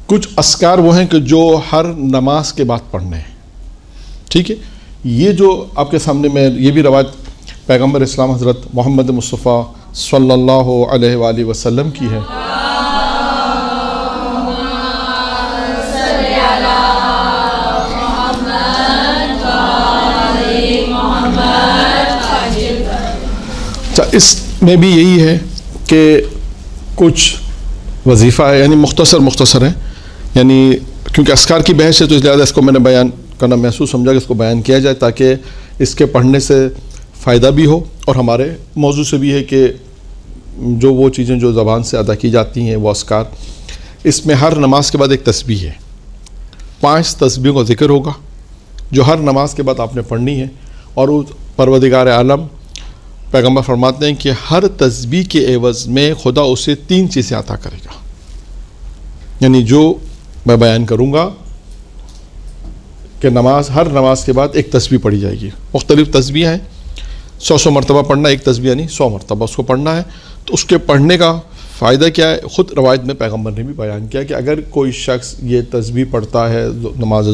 کچھ اذکار وہ ہیں کہ جو ہر نماز کے بعد پڑھنے ہیں. ٹھیک ہے. یہ جو آپ کے سامنے میں یہ بھی روایت پیغمبر اسلام حضرت محمد مصطفیٰ صلی اللہ علیہ وآلہ وسلم کی ہے. اس میں بھی یہی ہے کہ کچھ وظیفہ ہے، یعنی مختصر ہے، یعنی کیونکہ اذکار کی بحث ہے تو اس لحاظ اس کو میں نے بیان کرنا محسوس سمجھا کہ اس کو بیان کیا جائے تاکہ اس کے پڑھنے سے فائدہ بھی ہو، اور ہمارے موضوع سے بھی ہے کہ جو وہ چیزیں جو زبان سے ادا کی جاتی ہیں وہ اذکار. اس میں ہر نماز کے بعد ایک تسبیح ہے، 5 تسبیحوں کا ذکر ہوگا جو ہر نماز کے بعد آپ نے پڑھنی ہے. اور پروردگار عالم پیغمبر فرماتے ہیں کہ ہر تسبیح کے عوض میں خدا اسے 3 چیزیں عطا کرے گا. یعنی جو میں بیان کروں گا کہ ہر نماز کے بعد ایک تسبیح پڑھی جائے گی. مختلف تسبیح ہیں، 100 مرتبہ پڑھنا، ایک تسبیح یعنی 100 مرتبہ اس کو پڑھنا ہے. تو اس کے پڑھنے کا فائدہ کیا ہے؟ خود روایت میں پیغمبر نے بھی بیان کیا کہ اگر کوئی شخص یہ تسبیح پڑھتا ہے نماز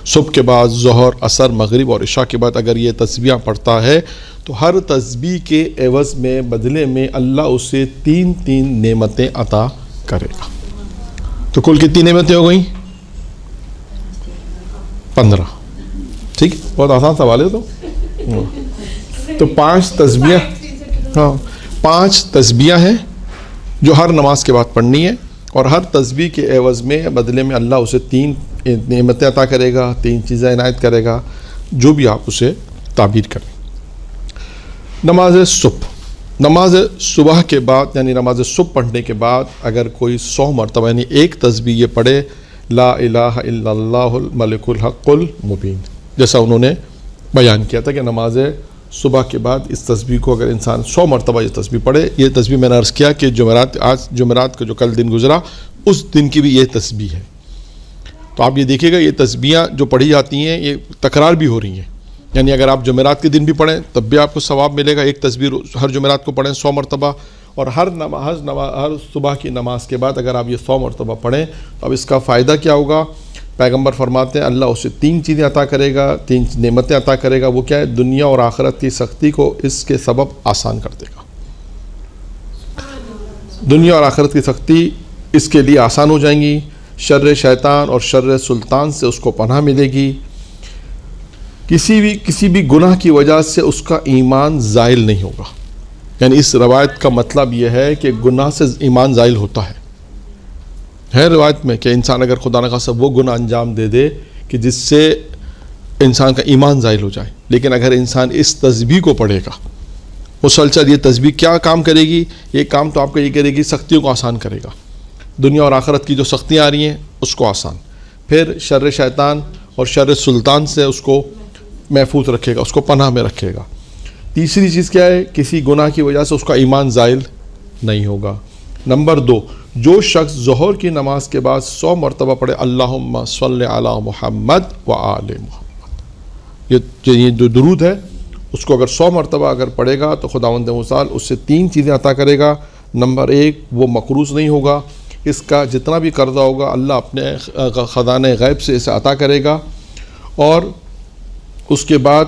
صبح کے بعد، ظہر، عصر، مغرب اور عشاء کے بعد اگر یہ تسبیحاں پڑھتا ہے تو ہر تسبیح کے عوض میں بدلے میں اللہ اسے 3 نعمتیں عطا کرے گا. تو کل کتنی نعمتیں ہو گئیں؟ 15. ٹھیک، بہت آسان سوال ہے. تو 5 تسبیحاں 5 تسبیحاں ہیں جو ہر نماز کے بعد پڑھنی ہے، اور ہر تسبیح کے عوض میں بدلے میں اللہ اسے 3 نعمتیں عطا کرے گا، 3 چیزیں عنایت کرے گا، جو بھی آپ اسے تعبیر کریں. نماز صبح کے بعد یعنی نماز صبح پڑھنے کے بعد اگر کوئی 100 مرتبہ یعنی ایک تسبیح یہ پڑھے، لا الہ الا اللہ الملک الحق المبین، جیسا انہوں نے بیان کیا تھا کہ نماز صبح کے بعد اس تسبیح کو اگر انسان 100 مرتبہ یہ تسبیح پڑھے. یہ تسبیح میں نے عرض کیا کہ جمعرات کا جو کل دن گزرا اس دن کی بھی یہ تسبیح ہے. تو آپ یہ دیکھیے گا یہ تسبیحاں جو پڑھی جاتی ہیں یہ تکرار بھی ہو رہی ہیں. یعنی اگر آپ جمعرات کے دن بھی پڑھیں تب بھی آپ کو ثواب ملے گا. ایک تسبیح ہر جمعرات کو پڑھیں 100 مرتبہ، اور ہر صبح کی نماز کے بعد اگر آپ یہ 100 مرتبہ پڑھیں تو اب اس کا فائدہ کیا ہوگا؟ پیغمبر فرماتے ہیں اللہ اسے 3 چیزیں عطا کرے گا، 3 نعمتیں عطا کرے گا. وہ کیا ہے؟ دنیا اور آخرت کی سختی کو اس کے سبب آسان کر دے گا. دنیا اور آخرت کی سختی اس کے لیے آسان ہو جائیں گی. شر شیطان اور شر سلطان سے اس کو پناہ ملے گی. کسی بھی گناہ کی وجہ سے اس کا ایمان زائل نہیں ہوگا. یعنی اس روایت کا مطلب یہ ہے کہ گناہ سے ایمان زائل ہوتا ہے روایت میں کہ انسان اگر خدا نخواستہ وہ گناہ انجام دے دے کہ جس سے انسان کا ایمان زائل ہو جائے، لیکن اگر انسان اس تسبیح کو پڑھے گا مسلسل، یہ تسبیح کیا کام کرے گی؟ یہ کام تو آپ کا یہ کرے گی سختیوں کو آسان کرے گا. دنیا اور آخرت کی جو سختیاں آ رہی ہیں اس کو آسان، پھر شر شیطان اور شر سلطان سے اس کو محفوظ رکھے گا، اس کو پناہ میں رکھے گا. تیسری چیز کیا ہے؟ کسی گناہ کی وجہ سے اس کا ایمان زائل نہیں ہوگا. نمبر 2، جو شخص ظہر کی نماز کے بعد 100 مرتبہ پڑھے اللہم صلی علی محمد و آل محمد، یہ جو درود ہے اس کو اگر 100 مرتبہ اگر پڑھے گا تو خداوند متعال اس سے 3 چیزیں عطا کرے گا. نمبر 1، وہ مقروض نہیں ہوگا، اس کا جتنا بھی قرضہ ہوگا اللہ اپنے خزانہ غیب سے اسے عطا کرے گا، اور اس کے بعد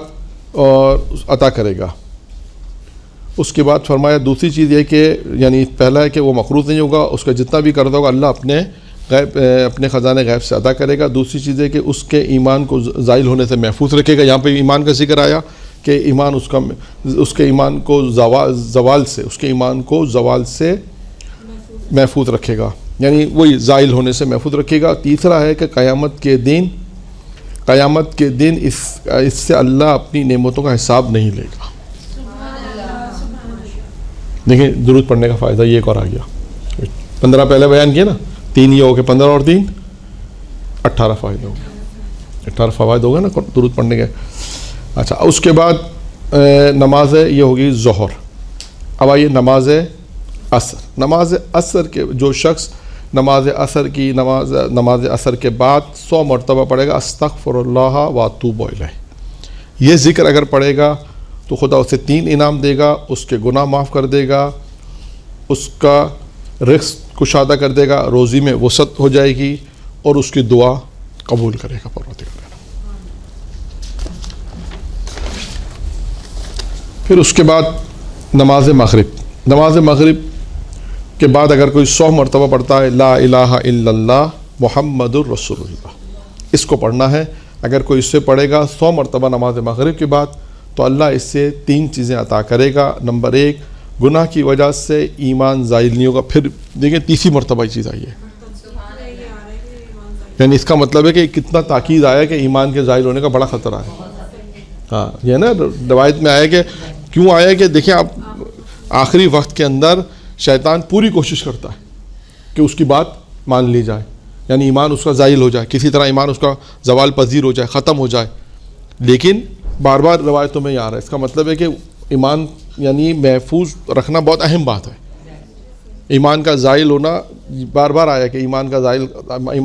عطا کرے گا. اس کے بعد فرمایا دوسری چیز یہ کہ یعنی پہلا ہے کہ وہ مقروض نہیں ہوگا، اس کا جتنا بھی قرضہ ہوگا اللہ اپنے خزانہ غیب سے ادا کرے گا. دوسری چیز ہے کہ اس کے ایمان کو زائل ہونے سے محفوظ رکھے گا. یہاں پہ ایمان کا ذکر آیا کہ ایمان اس کے ایمان کو زوال سے محفوظ رکھے گا، یعنی وہی زائل ہونے سے محفوظ رکھے گا. تیسرا ہے کہ قیامت کے دن اس سے اللہ اپنی نعمتوں کا حساب نہیں لے گا. دیکھیں درود پڑھنے کا فائدہ یہ ایک اور آ گیا. 15 پہلے بیان کیا نا، 3 یہ ہو گئے، 15 اور 3 18 فائدہ ہو گئے، 18 فوائد ہو گئے نا درود پڑھنے کے. اچھا، اس کے بعد نماز یہ ہوگی ظہر. اب آئیے نماز عصر. نماز عصر کے جو شخص نماز عصر کے بعد 100 مرتبہ پڑھے گا استغفر اللہ واتوب الیہ، یہ ذکر اگر پڑھے گا تو خدا اسے 3 انعام دے گا. اس کے گناہ معاف کر دے گا، اس کا رزق کشادہ کر دے گا، روزی میں وسعت ہو جائے گی، اور اس کی دعا قبول کرے گا پروردگار۔ پھر اس کے بعد نماز مغرب کے بعد اگر کوئی 100 مرتبہ پڑھتا ہے لا الہ الا اللہ محمد الرسول اللہ، اس کو پڑھنا ہے۔ اگر کوئی اس سے پڑھے گا 100 مرتبہ نماز مغرب کے بعد تو اللہ اس سے 3 چیزیں عطا کرے گا۔ نمبر 1، گناہ کی وجہ سے ایمان زائل نہیں ہوگا۔ پھر دیکھیں تیسری مرتبہ یہ چیز آئی ہے، یعنی اس کا مطلب ہے کہ کتنا تاکید آیا کہ ایمان کے زائل ہونے کا بڑا خطرہ ہے۔ ہاں یہ نا روایت میں آیا کہ کیوں آیا کہ دیکھیں آپ آخری وقت کے اندر شیطان پوری کوشش کرتا ہے کہ اس کی بات مان لی جائے، یعنی ایمان اس کا زائل ہو جائے، کسی طرح ایمان اس کا زوال پذیر ہو جائے، ختم ہو جائے۔ لیکن بار بار روایتوں میں یہ آ رہا ہے، اس کا مطلب ہے کہ ایمان یعنی محفوظ رکھنا بہت اہم بات ہے۔ ایمان کا زائل ہونا بار بار آیا کہ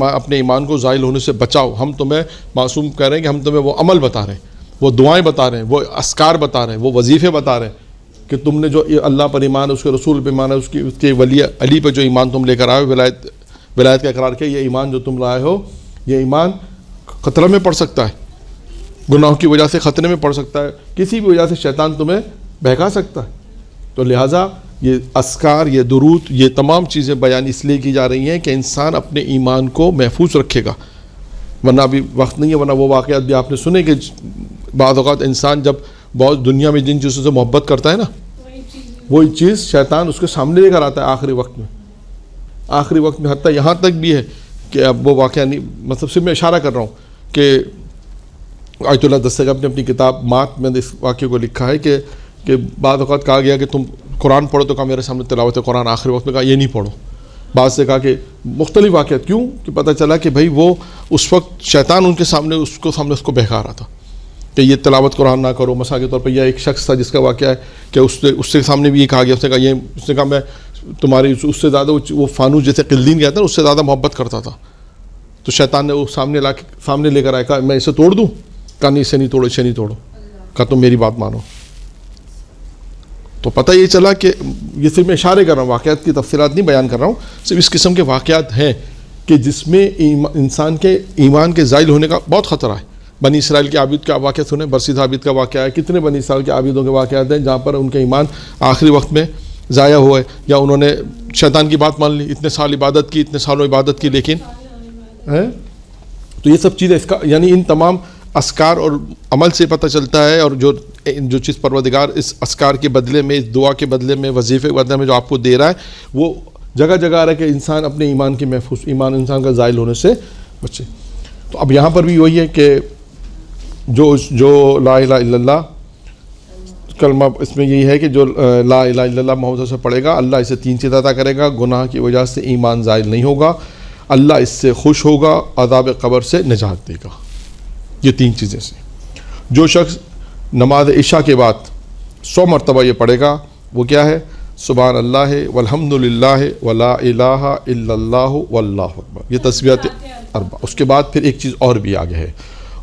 اپنے ایمان کو زائل ہونے سے بچاؤ۔ ہم تمہیں معصوم کہہ رہے ہیں کہ ہم تمہیں وہ عمل بتا رہے ہیں، وہ دعائیں بتا رہے ہیں، وہ اذکار بتا رہے ہیں، وہ وظیفے بتا رہے ہیں کہ تم نے جو اللہ پر ایمان ہے، اس کے رسول پہ ایمان ہے، اس کے ولی علی پہ جو ایمان تم لے کر آئے ہو، ولایت کا اقرار کیا، یہ ایمان جو تم لائے ہو یہ ایمان خطرے میں پڑ سکتا ہے، گناہوں کی وجہ سے خطرے میں پڑ سکتا ہے، کسی بھی وجہ سے شیطان تمہیں بہکا سکتا ہے۔ تو لہٰذا یہ اذکار، یہ درود، یہ تمام چیزیں بیان اس لیے کی جا رہی ہیں کہ انسان اپنے ایمان کو محفوظ رکھے گا، ورنہ ابھی وقت نہیں ہے، ورنہ وہ واقعات بھی آپ نے سنے کہ بعض اوقات انسان جب بہت دنیا میں جن چیزوں سے محبت کرتا ہے نا، وہی چیز شیطان اس کے سامنے لے کر آتا ہے آخری وقت میں حتیٰ یہاں تک بھی ہے کہ اب وہ واقعہ نہیں، مطلب صرف میں اشارہ کر رہا ہوں کہ آیت اللہ دستگیر نے اپنی کتاب مات میں اس واقعے کو لکھا ہے کہ بعض اوقات کہا گیا کہ تم قرآن پڑھو، تو کہا میرے سامنے تلاوت قرآن، آخری وقت میں کہا یہ نہیں پڑھو۔ بعض سے کہا کہ مختلف واقعات، کیوں کہ پتہ چلا کہ بھائی وہ اس وقت شیطان ان کے سامنے اس کو بہکا رہا تھا کہ یہ تلاوت قرآن نہ کرو۔ مثال کے طور پر یہ ایک شخص تھا جس کا واقعہ ہے کہ اس کے سامنے بھی یہ کہا گیا، اس نے کہا میں تمہاری اس سے زیادہ وہ فانوس جیسے قلدین کہتا ہے اس سے زیادہ محبت کرتا تھا، تو شیطان نے وہ سامنے لے کر آیا، کہا میں اسے توڑ دوں؟ کہا نہیں، اسے نہیں توڑو، کہا تم میری بات مانو۔ تو پتہ یہ چلا کہ یہ صرف میں اشارے کر رہا ہوں، واقعات کی تفصیلات نہیں بیان کر رہا ہوں، صرف اس قسم کے واقعات ہیں کہ جس میں انسان کے ایمان کے زائل ہونے کا بہت خطرہ ہے۔ بنی اسرائیل کے عابد کا واقعہ سنیں، برسید عابد کا واقعہ ہے، کتنے بنی اسرائیل کے عابدوں کے واقعات ہیں جہاں پر ان کے ایمان آخری وقت میں ضائع ہوئے، یا انہوں نے شیطان کی بات مان لی، اتنے سال عبادت کی، اتنے سالوں عبادت کی، لیکن تو یہ سب چیزیں اس کا یعنی ان تمام اذکار اور عمل سے پتہ چلتا ہے، اور جو چیز پروردگار اس اذکار کے بدلے میں، اس دعا کے بدلے میں، وظیفے کے بدلے میں جو آپ کو دے رہا ہے، وہ جگہ جگہ آ رہا ہے کہ انسان اپنے ایمان کے محفوظ، ایمان انسان کا زائل ہونے سے بچے۔ تو اب یہاں پر بھی وہی ہے کہ جو لا الہ الا اللہ کلمہ، اس میں یہی ہے کہ جو لا الہ الا اللہ محمد سے پڑھے گا، اللہ اسے 3 چیز عطا کرے گا، گناہ کی وجہ سے ایمان زائل نہیں ہوگا، اللہ اس سے خوش ہوگا، عذاب قبر سے نجات دے گا۔ یہ 3 چیزیں سے جو شخص نماز عشاء کے بعد 100 مرتبہ یہ پڑھے گا، وہ کیا ہے؟ سبحان اللہ والحمد للہ ولا الہ الا اللہ واللہ اکبر، یہ تسبیحات 4۔ اس کے بعد پھر ایک چیز اور بھی آگے ہے،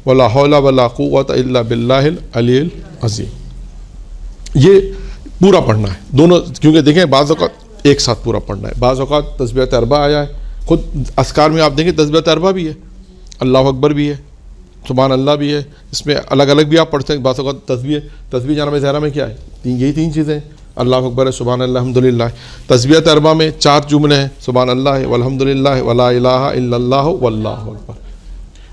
ولا حول ولا قوت الا باللہ العلی العظیم۔ یہ پورا پڑھنا ہے دونوں، کیونکہ دیکھیں بعض اوقات ایک ساتھ پورا پڑھنا ہے، بعض اوقات تسبیحات 4 آیا ہے، خود اذکار میں آپ دیکھیں تسبیحات 4 بھی ہے، اللہ اکبر بھی ہے، سبحان اللہ بھی ہے، اس میں الگ الگ بھی آپ پڑھتے ہیں۔ بعض اوقات تسبیح جانب ظاہرہ میں کیا ہے؟ یہی 3 چیزیں، اللہ اکبر ہے، سبحان اللہ، الحمدللہ۔ تسبیحات 4 میں 4 جملے ہیں، سبحان اللہ والحمدللہ ولا الہ الا اللہ واللہ اکبر۔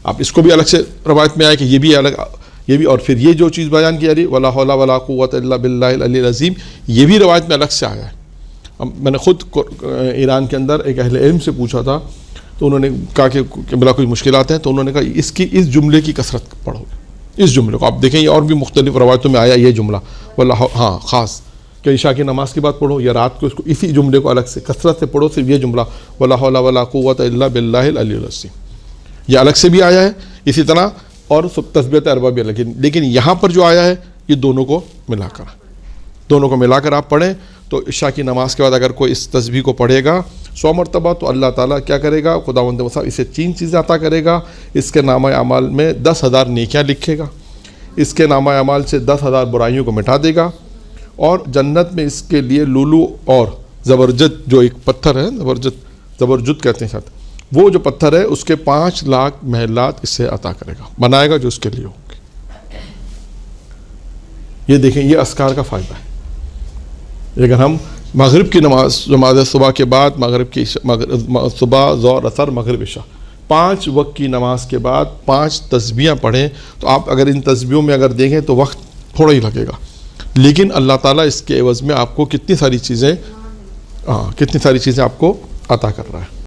آپ اس کو بھی الگ سے روایت میں آیا کہ یہ بھی الگ، یہ بھی، اور پھر یہ جو چیز بیان کی جا رہی ولا حول ولا قوت الا باللہ العلی العظیم، یہ بھی روایت میں الگ سے آیا ہے۔ میں نے خود ایران کے اندر ایک اہل علم سے پوچھا تھا، تو انہوں نے کہا کہ بلا کوئی مشکلات ہیں، تو انہوں نے کہا اس جملے کی کثرت پڑھو، اس جملے کو آپ دیکھیں، یہ اور بھی مختلف روایتوں میں آیا یہ جملہ ولا، ہاں خاص کہ عشاء کی نماز کے بعد پڑھو یا رات کو، اس کو اسی جملے کو الگ سے کثرت سے پڑھو، صرف یہ جملہ ولا حول ولا قوت الا باللہ العلی العظیم، یہ الگ سے بھی آیا ہے اسی طرح، اور تسبیحات 4 بھی الگ، لیکن یہاں پر جو آیا ہے یہ دونوں کو ملا کر آپ پڑھیں۔ تو عشاء کی نماز کے بعد اگر کوئی اس تسبیح کو پڑھے گا 100 مرتبہ، تو اللہ تعالیٰ کیا کرے گا؟ خداوند متعال اسے 3 چیزیں عطا کرے گا، اس کے نامہ اعمال میں 10,000 نیکیاں لکھے گا، اس کے نامہ اعمال سے 10,000 برائیوں کو مٹا دے گا، اور جنت میں اس کے لیے لولو اور زبرجد جو ایک پتھر ہے، زبرجد کہتے ہیں شاید، وہ جو پتھر ہے اس کے 5 لاکھ محلات اس سے عطا کرے گا، بنائے گا جو اس کے لیے ہوں گے۔ یہ دیکھیں، یہ اذکار کا فائدہ ہے۔ اگر ہم مغرب کی نماز صبح کے بعد، مغرب کی صبح، ظہر، عصر، مغرب، عشاء، 5 وقت کی نماز کے بعد 5 تسبیحیں پڑھیں، تو آپ اگر ان تسبیحوں میں اگر دیکھیں تو وقت تھوڑا ہی لگے گا، لیکن اللہ تعالیٰ اس کے عوض میں آپ کو کتنی ساری چیزیں آپ کو عطا کر رہا ہے۔